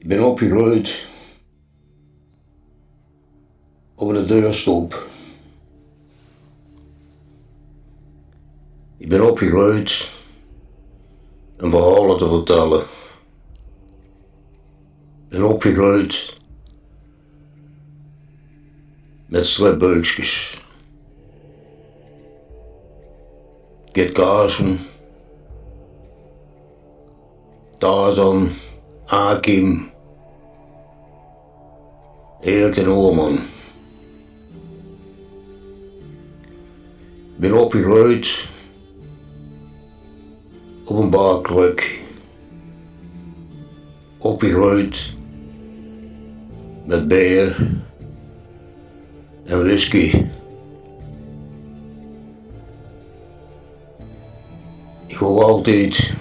Ik ben opgegroeid op de deurstoep. Ik ben opgegroeid een verhalen te vertellen. Ik ben opgegroeid met stripbeukjes. Kit Kaarsen, Tarzan, Akim, Erik en Oorman. Ik ben opgegroeid op een barkruk. Opgegroeid met bier en whisky. Ik hoor altijd